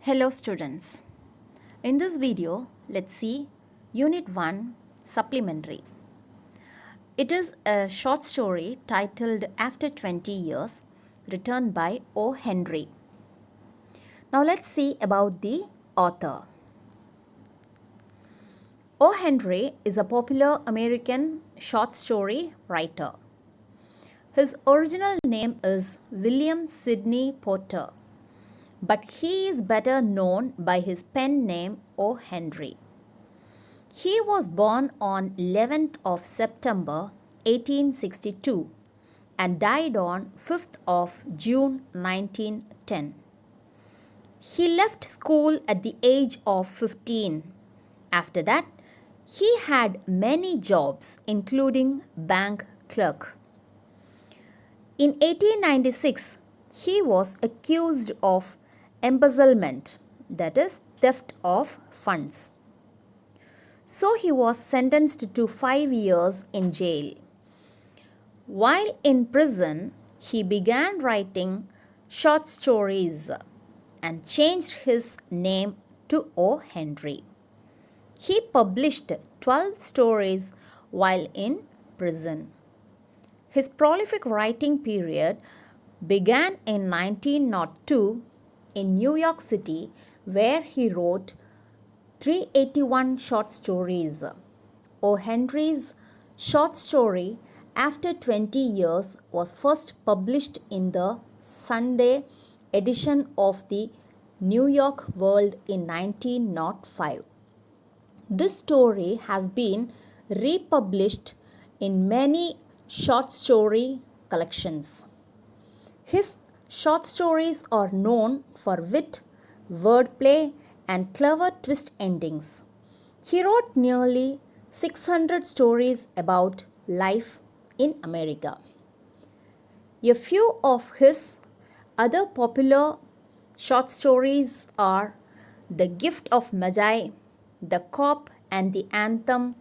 Hello students. In this video, let's see Unit 1 Supplementary. It is a short story titled After 20 Years, written by O. Henry. Now let's see about the author. O. Henry is a popular American short story writer. His original name is William Sidney Porter, but he is better known by his pen name O. Henry. He was born on 11th of September 1862 and died on 5th of June 1910. He left school at the age of 15. After that, he had many jobs including bank clerk. In 1896, he was accused of embezzlement, that is, theft of funds. So he was sentenced to 5 years in jail. While in prison, he began writing short stories and changed his name to O. Henry. He published 12 stories while in prison. His prolific writing period began in 1902 in New York City, where he wrote 381 short stories. O. Henry's short story After 20 Years was first published in the Sunday edition of the New York World in 1905. This story has been republished in many short story collections. His short stories are known for wit, wordplay, and clever twist endings. He wrote nearly 600 stories about life in America. A few of his other popular short stories are The Gift of Magi, The Cop and the Anthem,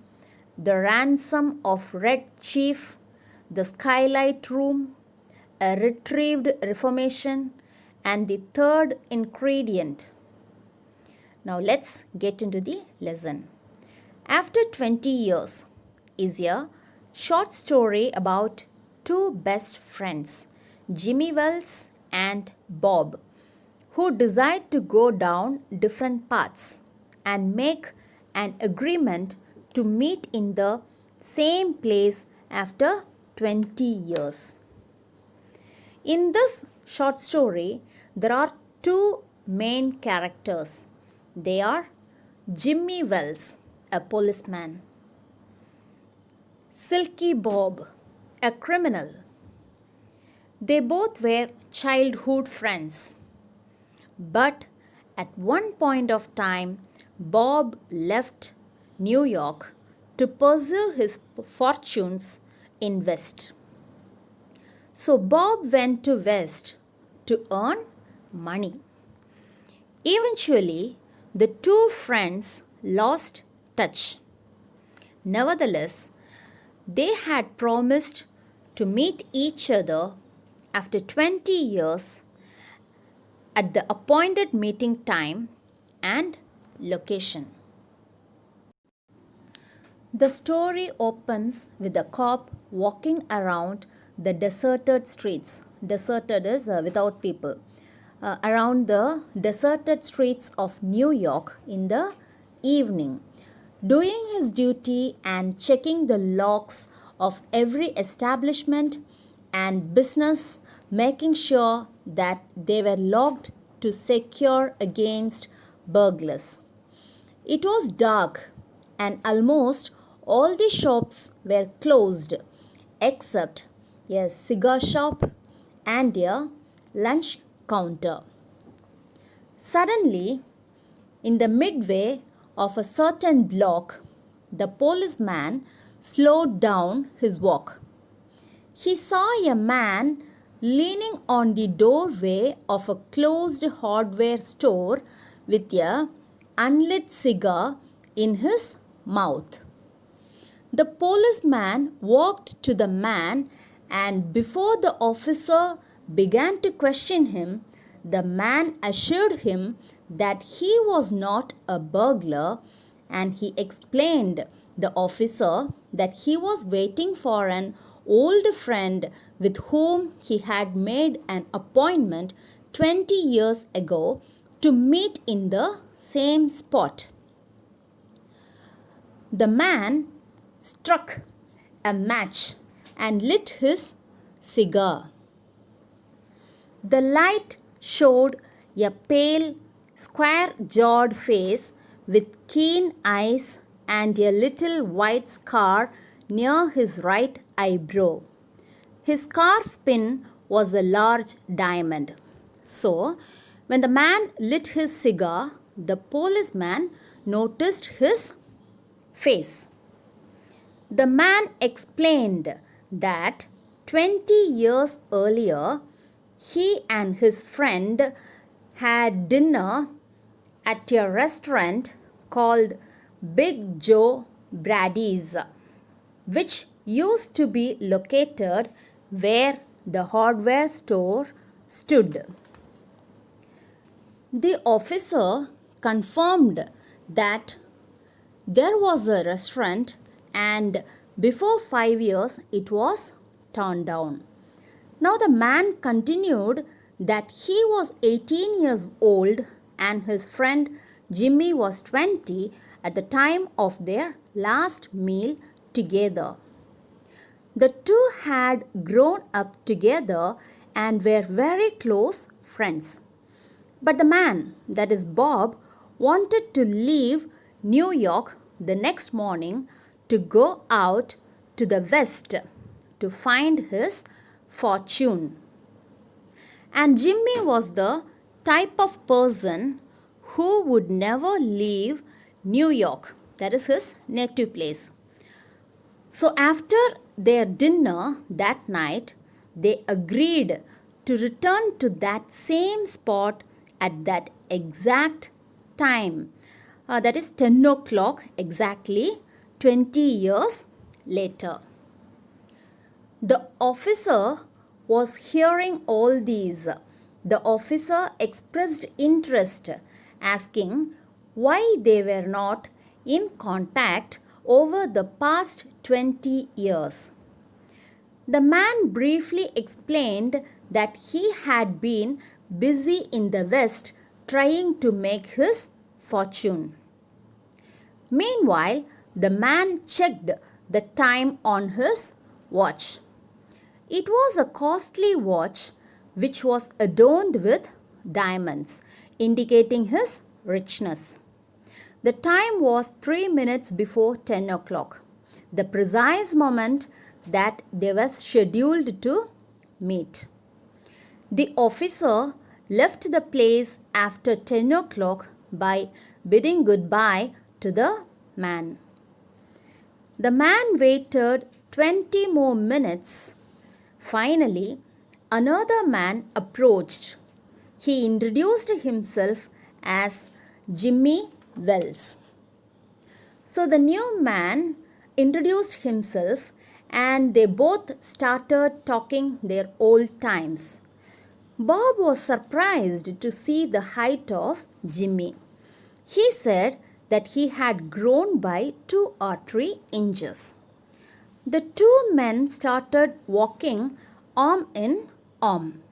The Ransom of Red Chief, The Skylight Room, A Retrieved Reformation, and The Third Ingredient. Now let's get into the lesson. After 20 Years is a short story about two best friends, Jimmy Wells and Bob, who decide to go down different paths and make an agreement to meet in the same place after 20 years. In this short story, there are two main characters. They are Jimmy Wells, a policeman, Silky Bob, a criminal. They both were childhood friends. But at one point of time, Bob left New York to pursue his fortunes in West. So Bob went to West to earn money. Eventually, the two friends lost touch. Nevertheless, they had promised to meet each other after 20 years at the appointed meeting time and location. The story opens with a cop walking around the deserted streets. Deserted is without people. Around the deserted streets of New York in the evening, doing his duty and checking the locks of every establishment and business, making sure that they were locked to secure against burglars. It was dark and almost all the shops were closed except a cigar shop and a lunch counter. Suddenly, in the midway of a certain block, the policeman slowed down his walk. He saw a man leaning on the doorway of a closed hardware store with a unlit cigar in his mouth. The policeman walked to the man, and before the officer began to question him, the man assured him that he was not a burglar, and he explained the officer that he was waiting for an old friend with whom he had made an appointment 20 years ago to meet in the same spot. The man struck a match and lit his cigar. The light showed a pale, square-jawed face with keen eyes and a little white scar near his right eyebrow. His scarf pin was a large diamond. So, when the man lit his cigar, the policeman noticed his face. The man explained that 20 years earlier, he and his friend had dinner at a restaurant called Big Joe Brady's, which used to be located where the hardware store stood. The officer confirmed that there was a restaurant, and before 5 years it was torn down. Now the man continued that he was 18 years old and his friend Jimmy was 20 at the time of their last meal together. The two had grown up together and were very close friends. But the man, that is Bob, wanted to leave New York the next morning to go out to the west to find his fortune. And Jimmy was the type of person who would never leave New York, that is his native place. So after their dinner that night, they agreed to return to that same spot at that exact time. That is 10 o'clock exactly 20 years later. The officer was hearing all these. The officer expressed interest, asking why they were not in contact over the past 20 years. The man briefly explained that he had been busy in the West trying to make his fortune. Meanwhile, the man checked the time on his watch. It was a costly watch which was adorned with diamonds, indicating his richness. The time was 3 minutes before 10 o'clock, the precise moment that they were scheduled to meet. The officer left the place after 10 o'clock by bidding goodbye to the man. The man waited 20 more minutes. Finally, another man approached. He introduced himself as Jimmy Wells. So the new man introduced himself and they both started talking their old times. Bob was surprised to see the height of Jimmy. He said that he had grown by 2 or 3 inches. The two men started walking arm in arm.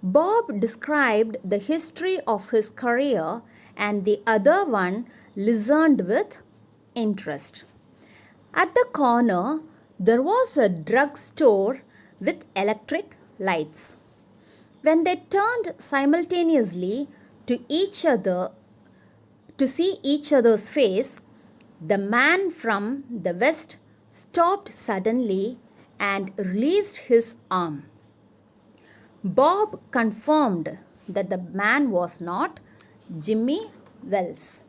Bob described the history of his career and the other one listened with interest. At the corner, there was a drug store with electric lights. When they turned simultaneously to each other to see each other's face, the man from the west stopped suddenly and released his arm. Bob confirmed that the man was not Jimmy Wells.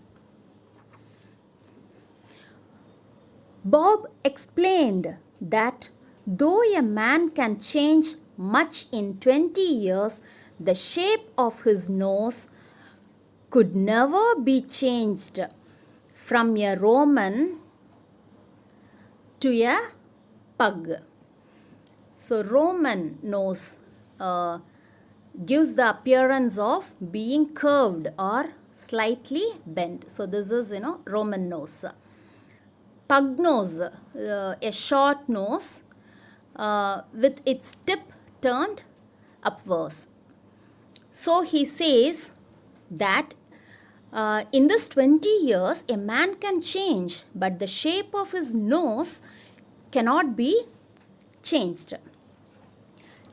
Bob explained that though a man can change much in 20 years, the shape of his nose could never be changed from a Roman to a pug. So Roman nose, gives the appearance of being curved or slightly bent. So this is, Roman nose. Pug nose, a short nose with its tip turned upwards. So he says that in this 20 years, a man can change, but the shape of his nose cannot be changed.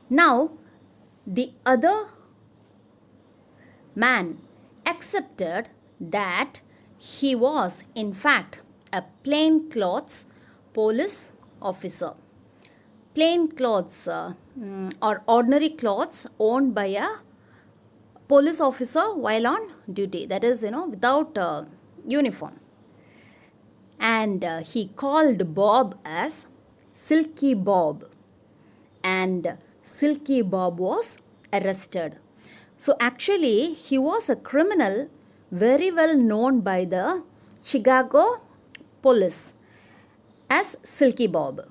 Now, the other man accepted that he was, in fact, a plainclothes police officer. Plainclothes or ordinary clothes owned by a police officer while on duty, that is, without uniform. And he called Bob as Silky Bob, and Silky Bob was arrested. So actually he was a criminal very well known by the Chicago police as Silky Bob.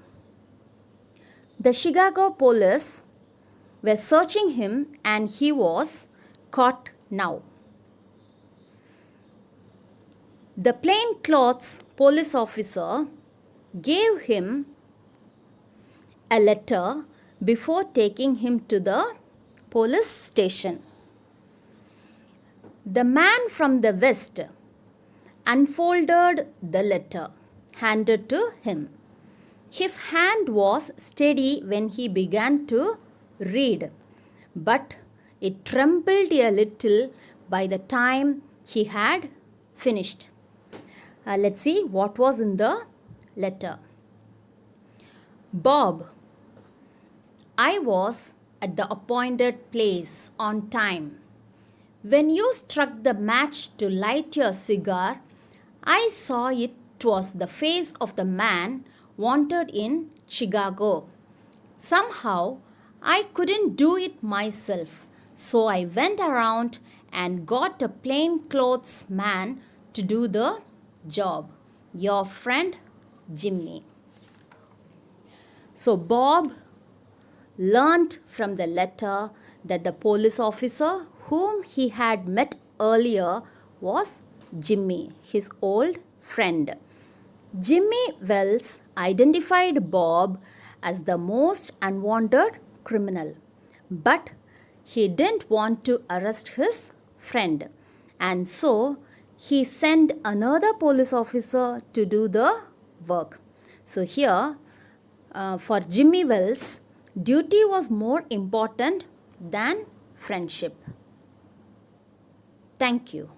The Chicago police were searching him and he was caught now. The plainclothes police officer gave him a letter before taking him to the police station. The man from the west unfolded the letter handed to him. His hand was steady when he began to read, but it trembled a little by the time he had finished. Let's see what was in the letter. Bob, I was at the appointed place on time. When you struck the match to light your cigar, I saw it was the face of the man wanted in Chicago. Somehow, I couldn't do it myself, so I went around and got a plainclothes man to do the job. Your friend, Jimmy. So Bob learnt from the letter that the police officer whom he had met earlier was Jimmy, his old friend. Jimmy Wells identified Bob as the most unwanted criminal, but he didn't want to arrest his friend, and so he sent another police officer to do the work. So here, for Jimmy Wells, duty was more important than friendship. Thank you.